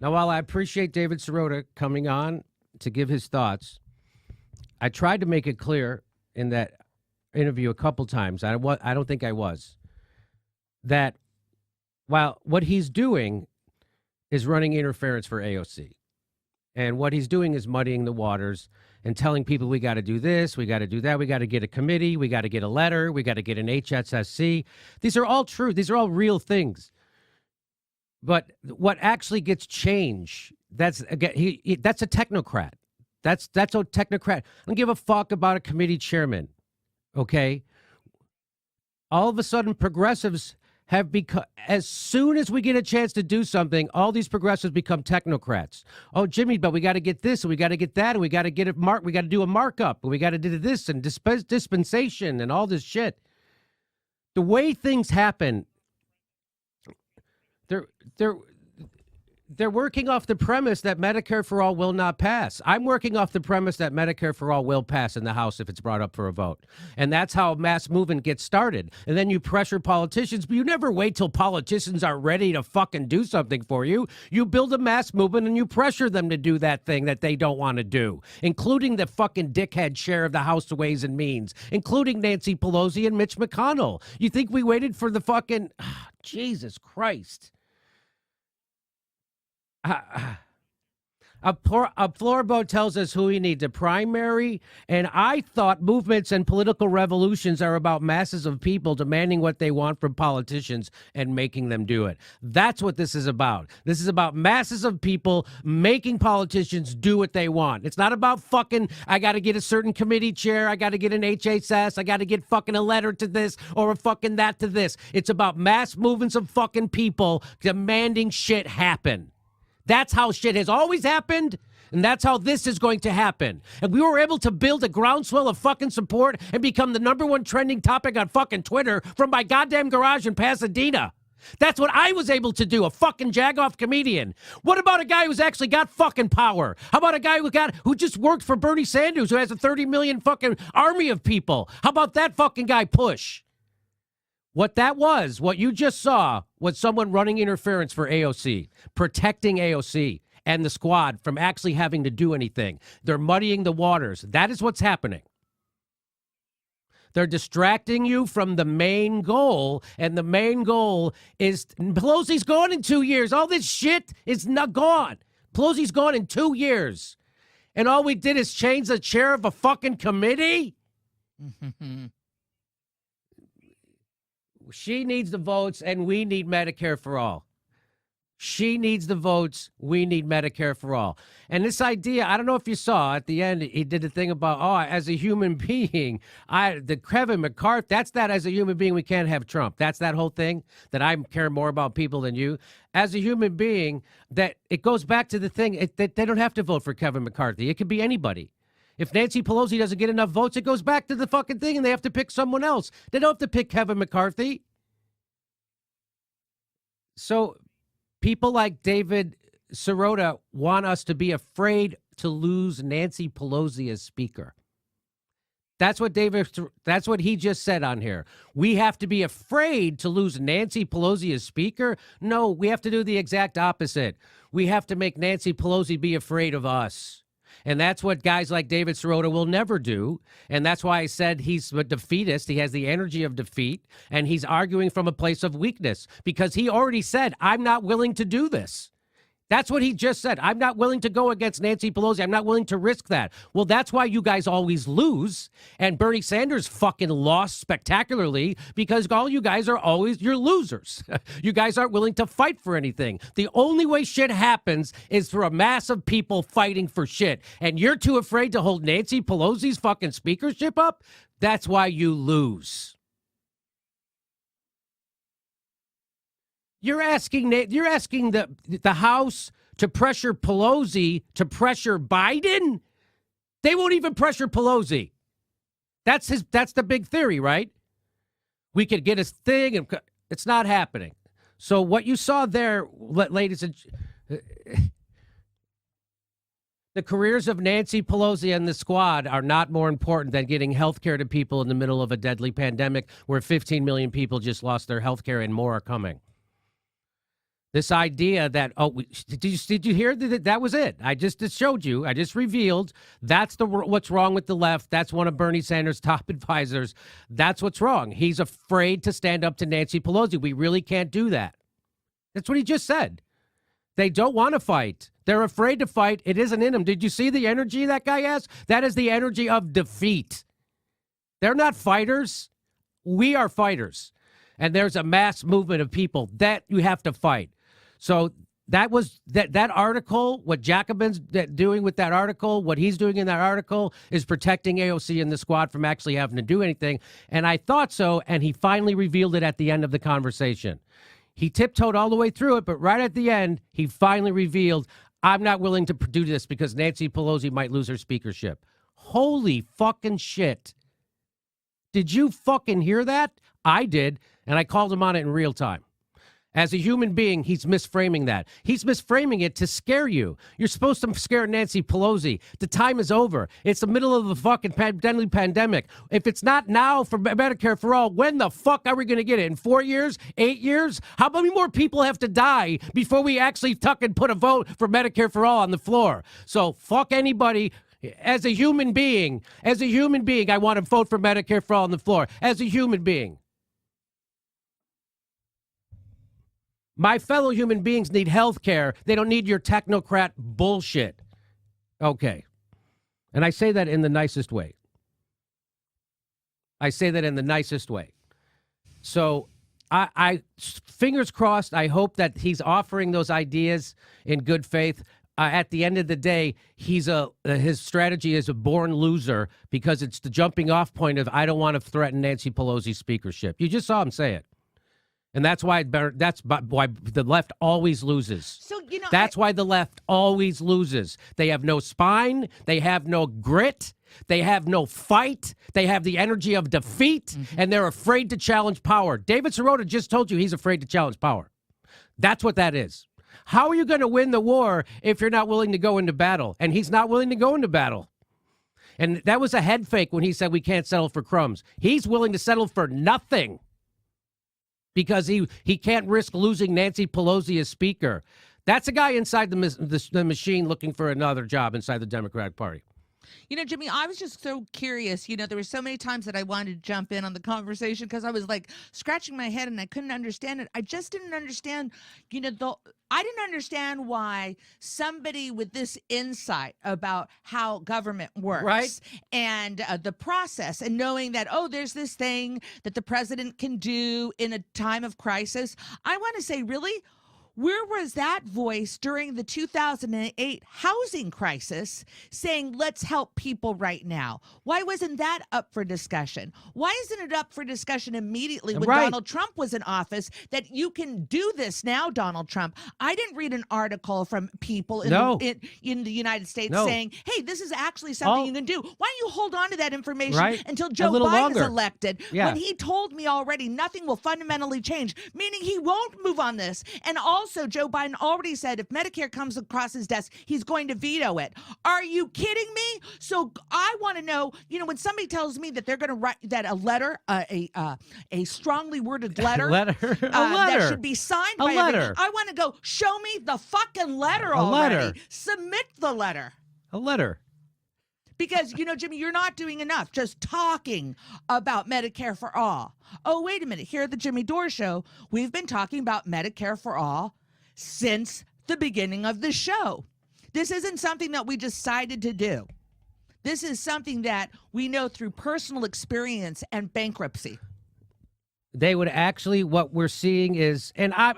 Now, while I appreciate David Sirota coming on to give his thoughts, I tried to make it clear in that interview a couple times. I don't think I was. That while what he's doing is running interference for AOC. And what he's doing is muddying the waters and telling people we got to do this, we got to do that, we got to get a committee, we got to get a letter, we got to get an HSSC. These are all true. These are all real things. But what actually gets changed, that's again, that's a technocrat. That's a technocrat. I don't give a fuck about a committee chairman. Okay? All of a sudden, progressives have become, as soon as we get a chance to do something, all these progressives become technocrats. Oh, Jimmy, but we got to get this, and we got to get that, and we got to get it we got to do a markup, and we got to do this, and dispensation, and all this shit. The way things happen, they're working off the premise that Medicare for all will not pass. I'm working off the premise that Medicare for all will pass in the House if it's brought up for a vote. And that's how mass movement gets started. And then you pressure politicians, but you never wait till politicians are ready to fucking do something for you. You build a mass movement and you pressure them to do that thing that they don't want to do, including the fucking dickhead chair of the House Ways and Means, including Nancy Pelosi and Mitch McConnell. You think we waited for the fucking... Jesus Christ. A floorboat tells us who we need to primary, and I thought movements and political revolutions are about masses of people demanding what they want from politicians and making them do it. That's what this is about. This is about masses of people making politicians do what they want. It's not about fucking, I got to get a certain committee chair, I got to get an HSS, I got to get fucking a letter to this or a fucking that to this. It's about mass movements of fucking people demanding shit happen. That's how shit has always happened, and that's how this is going to happen. And we were able to build a groundswell of fucking support and become the #1 trending topic on fucking Twitter from my goddamn garage in Pasadena. That's what I was able to do, a fucking jagoff comedian. What about a guy who's actually got fucking power? How about a guy who just worked for Bernie Sanders, who has a 30 million fucking army of people? How about that fucking guy push? What that was, what you just saw, was someone running interference for AOC, protecting AOC and the squad from actually having to do anything. They're muddying the waters. That is what's happening. They're distracting you from the main goal, and the main goal is Pelosi's gone in 2 years. All this shit is not gone. Pelosi's gone in 2 years. And all we did is change the chair of a fucking committee? She needs the votes, and we need Medicare for all. She needs the votes. We need Medicare for all. And this idea, I don't know if you saw at the end, he did a thing about, as a human being, the Kevin McCarthy, that's that as a human being, we can't have Trump. That's that whole thing that I care more about people than you. As a human being, that it goes back to the thing that they don't have to vote for Kevin McCarthy. It could be anybody. If Nancy Pelosi doesn't get enough votes, it goes back to the fucking thing and they have to pick someone else. They don't have to pick Kevin McCarthy. So people like David Sirota want us to be afraid to lose Nancy Pelosi as speaker. That's what he just said on here. We have to be afraid to lose Nancy Pelosi as speaker? No, we have to do the exact opposite. We have to make Nancy Pelosi be afraid of us. And that's what guys like David Sirota will never do. And that's why I said he's a defeatist. He has the energy of defeat, and he's arguing from a place of weakness because he already said, I'm not willing to do this. That's what he just said. I'm not willing to go against Nancy Pelosi. I'm not willing to risk that. Well, that's why you guys always lose. And Bernie Sanders fucking lost spectacularly because all you guys are always, you're losers. You guys aren't willing to fight for anything. The only way shit happens is through a mass of people fighting for shit. And you're too afraid to hold Nancy Pelosi's fucking speakership up? That's why you lose. You're asking the House to pressure Pelosi to pressure Biden? They won't even pressure Pelosi. That's the big theory, right? We could get his thing, and it's not happening. So what you saw there, ladies and the careers of Nancy Pelosi and the squad are not more important than getting health care to people in the middle of a deadly pandemic where 15 million people just lost their health care and more are coming. This idea that, did you hear that? That was it. I just showed you. I just revealed that's what's wrong with the left. That's one of Bernie Sanders' top advisors. That's what's wrong. He's afraid to stand up to Nancy Pelosi. We really can't do that. That's what he just said. They don't want to fight. They're afraid to fight. It isn't in them. Did you see the energy that guy has? That is the energy of defeat. They're not fighters. We are fighters. And there's a mass movement of people that you have to fight. So that was that article, what Jacobin's doing with that article, what he's doing in that article is protecting AOC and the squad from actually having to do anything. And I thought so, and he finally revealed it at the end of the conversation. He tiptoed all the way through it, but right at the end, he finally revealed, I'm not willing to do this because Nancy Pelosi might lose her speakership. Holy fucking shit. Did you fucking hear that? I did, and I called him on it in real time. As a human being, he's misframing that. He's misframing it to scare you. You're supposed to scare Nancy Pelosi. The time is over. It's the middle of the fucking deadly pandemic. If it's not now for Medicare for all, when the fuck are we going to get it? In 4 years? 8 years? How many more people have to die before we actually put a vote for Medicare for all on the floor? So fuck anybody. As a human being, I want to vote for Medicare for all on the floor. As a human being. My fellow human beings need health care. They don't need your technocrat bullshit. Okay. And I say that in the nicest way. So I fingers crossed, I hope that he's offering those ideas in good faith. At the end of the day, his strategy is a born loser because it's the jumping off point of I don't want to threaten Nancy Pelosi's speakership. You just saw him say it. And that's why the left always loses. So, that's why the left always loses. They have no spine. They have no grit. They have no fight. They have the energy of defeat, and they're afraid to challenge power. David Sirota just told you he's afraid to challenge power. That's what that is. How are you going to win the war if you're not willing to go into battle? And he's not willing to go into battle. And that was a head fake when he said we can't settle for crumbs. He's willing to settle for nothing. Because he can't risk losing Nancy Pelosi as speaker. That's a guy inside the machine looking for another job inside the Democratic Party. Jimmy, I was just so curious. There were so many times that I wanted to jump in on the conversation because I was like scratching my head and I couldn't understand it. I just didn't understand, I didn't understand why somebody with this insight about how government works, right, and the process and knowing that, there's this thing that the president can do in a time of crisis. I want to say, really? Where was that voice during the 2008 housing crisis saying, let's help people right now? Why wasn't that up for discussion? Why isn't it up for discussion immediately when Donald Trump was in office that you can do this now, Donald Trump? I didn't read an article from people in the United States saying, hey, this is actually something you can do. Why don't you hold on to that information until Joe Biden is elected? When he told me already nothing will fundamentally change, meaning he won't move on this. And also, Joe Biden already said if Medicare comes across his desk, he's going to veto it. Are you kidding me? So I want to know, when somebody tells me that they're going to write that a letter, a strongly worded letter, that should be signed by everyone, I want to go, show me the fucking letter already. Submit the letter. A letter. Because, Jimmy, you're not doing enough just talking about Medicare for all. Oh, wait a minute. Here at the Jimmy Dore Show, we've been talking about Medicare for all since the beginning of the show. This isn't something that we decided to do. This is something that we know through personal experience and bankruptcy. They would actually, what we're seeing is, and I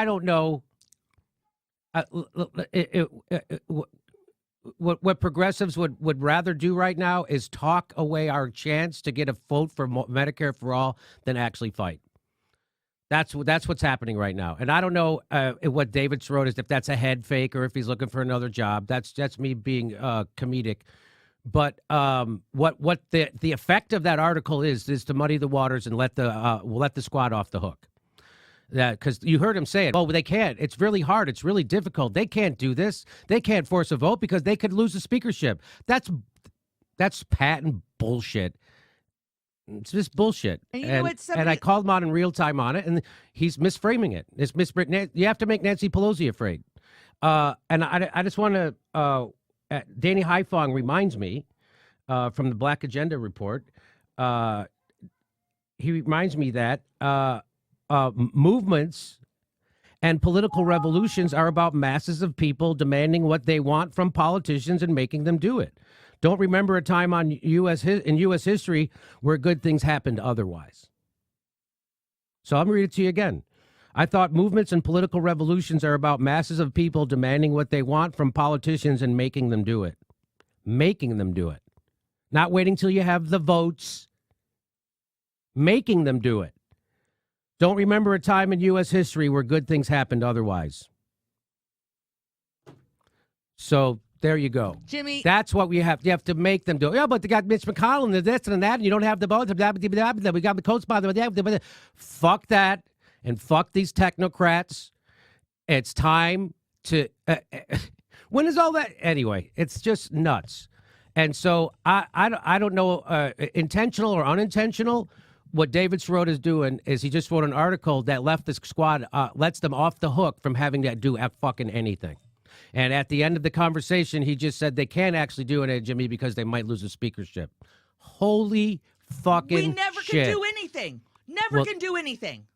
don't know what progressives would rather do right now is talk away our chance to get a vote for Medicare for all than actually fight. That's what's happening right now. And I don't know what David Sirota is, if that's a head fake or if he's looking for another job. That's me being comedic. But what the effect of that article is to muddy the waters and let the squad off the hook. Because you heard him say it. Oh, they can't. It's really hard. It's really difficult. They can't do this. They can't force a vote because they could lose the speakership. That's patent bullshit. It's just bullshit. And you know what? And I called him out in real time on it, and he's misframing it. It's you have to make Nancy Pelosi afraid. And I just want to, Danny Haifong reminds me from the Black Agenda report, he reminds me that movements and political revolutions are about masses of people demanding what they want from politicians and making them do it. Don't remember a time in U.S. history where good things happened otherwise. So I'm going to read it to you again. I thought movements and political revolutions are about masses of people demanding what they want from politicians and making them do it. Making them do it. Not waiting till you have the votes. Making them do it. Don't remember a time in U.S. history where good things happened otherwise. So there you go. Jimmy. That's what we have. You have to make them do it. Yeah, but they got Mitch McConnell and this and that, and you don't have the votes. We got the co-sponsor. Fuck that. And fuck these technocrats. It's time to... when is all that? Anyway, it's just nuts. And so I don't know, intentional or unintentional, what David Sirota is doing is he just wrote an article that left the squad, lets them off the hook from having to do fucking anything. And at the end of the conversation, he just said they can't actually do it, Jimmy, because they might lose the speakership. Holy fucking shit. We never can do anything. Never can do anything.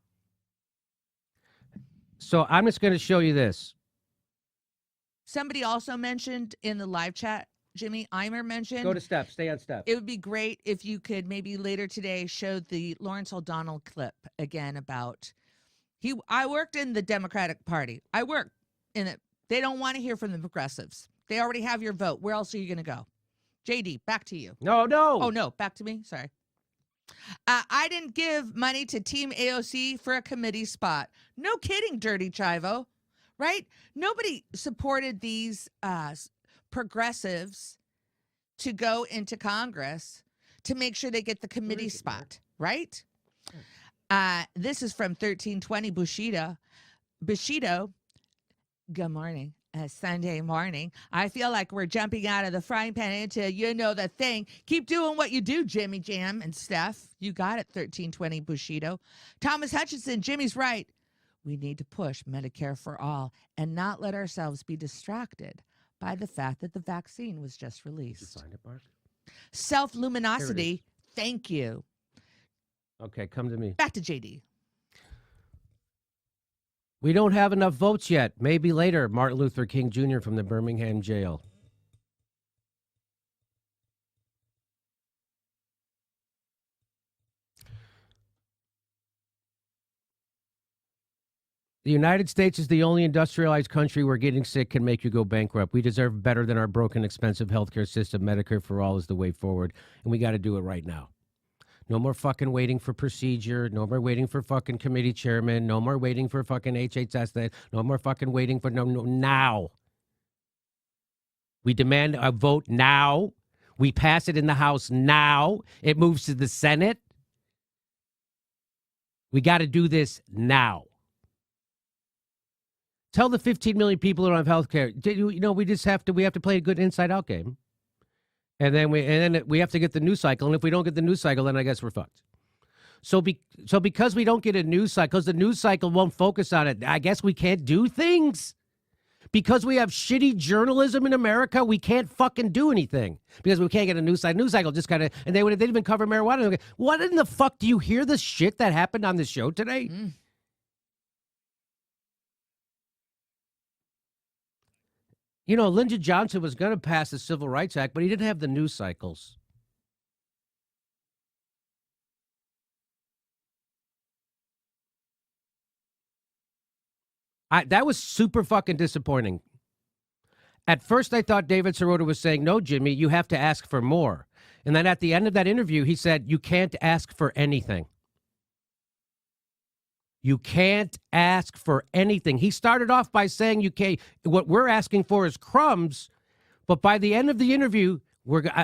So I'm just going to show you this. Somebody also mentioned in the live chat, Jimmy Eimer mentioned. Go to Steph. Stay on Steph. It would be great if you could maybe later today show the Lawrence O'Donnell clip again about I worked in the Democratic Party. I worked in it. They don't want to hear from the progressives. They already have your vote. Where else are you going to go? JD, back to you. No. Oh, no. Back to me. Sorry. I didn't give money to Team AOC for a committee spot. No kidding, Dirty Chivo. Right? Nobody supported these progressives to go into Congress to make sure they get the committee spot. Right? This is from 1320 Bushido. Good morning. Sunday morning. I feel like we're jumping out of the frying pan into the thing. Keep doing what you do, Jimmy Jam and Steph. You got it, 1320 Bushido. Thomas Hutchinson, Jimmy's right. We need to push Medicare for all and not let ourselves be distracted by the fact that the vaccine was just released. You signed it, Mark? Self-luminosity. Thank you. Okay, come to me. Back to JD. We don't have enough votes yet. Maybe later. Martin Luther King Jr. from the Birmingham jail. The United States is the only industrialized country where getting sick can make you go bankrupt. We deserve better than our broken, expensive healthcare system. Medicare for all is the way forward, and we got to do it right now. No more fucking waiting for procedure. No more waiting for fucking committee chairman. No more waiting for fucking HHS. No more fucking waiting for now. We demand a vote now. We pass it in the House now. It moves to the Senate. We got to do this now. Tell the 15 million people who don't have health care. We have to play a good inside-out game. And then we have to get the news cycle. And if we don't get the news cycle, then I guess we're fucked. So because we don't get a news cycle, because the news cycle won't focus on it, I guess we can't do things. Because we have shitty journalism in America, we can't fucking do anything. Because we can't get a news cycle. News cycle just kind of, and they didn't even cover marijuana. What in the fuck? Do you hear the shit that happened on this show today? Lyndon Johnson was going to pass the Civil Rights Act, but he didn't have the news cycles. That was super fucking disappointing. At first, I thought David Sirota was saying, no, Jimmy, you have to ask for more. And then at the end of that interview, he said, you can't ask for anything. You can't ask for anything. He started off by saying what we're asking for is crumbs, but by the end of the interview,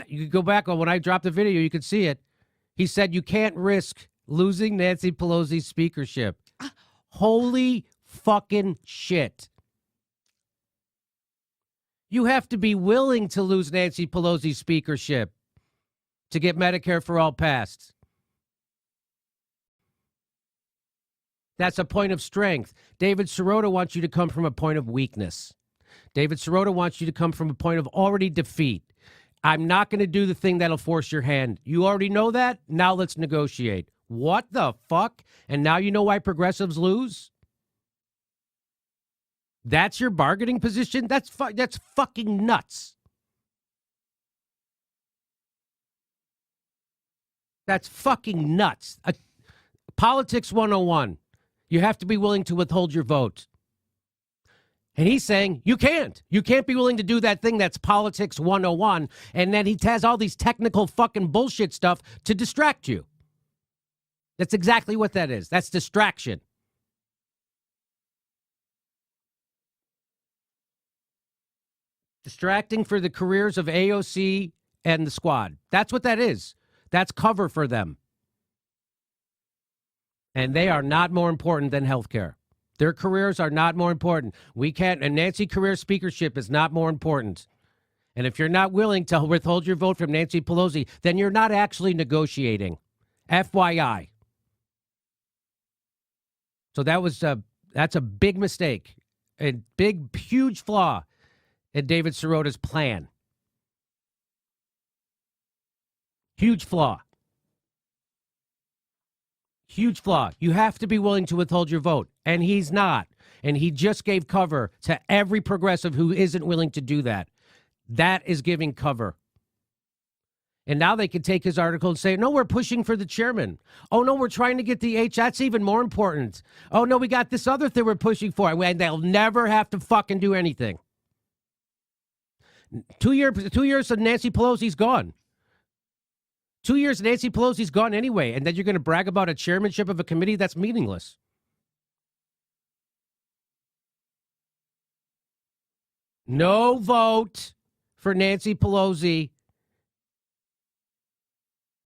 you go back on when I dropped the video, you could see it. He said you can't risk losing Nancy Pelosi's speakership. Holy fucking shit. You have to be willing to lose Nancy Pelosi's speakership to get Medicare for all passed. That's a point of strength. David Sirota wants you to come from a point of weakness. David Sirota wants you to come from a point of already defeat. I'm not going to do the thing that'll force your hand. You already know that? Now let's negotiate. What the fuck? And now you know why progressives lose? That's your bargaining position? That's fucking nuts. That's fucking nuts. Politics 101. You have to be willing to withhold your vote. And he's saying, you can't. You can't be willing to do that thing that's politics 101. And then he has all these technical fucking bullshit stuff to distract you. That's exactly what that is. That's distraction. Distracting for the careers of AOC and the squad. That's what that is. That's cover for them. And they are not more important than healthcare. Their careers are not more important. We can't, and Nancy career speakership is not more important. And if you're not willing to withhold your vote from Nancy Pelosi, then you're not actually negotiating. FYI. So that's a big mistake. A big, huge flaw in David Sirota's plan. Huge flaw. Huge flaw. You have to be willing to withhold your vote. And he's not. And he just gave cover to every progressive who isn't willing to do that. That is giving cover. And now they can take his article and say, no, we're pushing for the chairman. Oh, no, we're trying to get the H. That's even more important. Oh, no, we got this other thing we're pushing for. And they'll never have to fucking do anything. 2 years of Nancy Pelosi's gone. 2 years, Nancy Pelosi's gone anyway, and then you're going to brag about a chairmanship of a committee? That's meaningless. No vote for Nancy Pelosi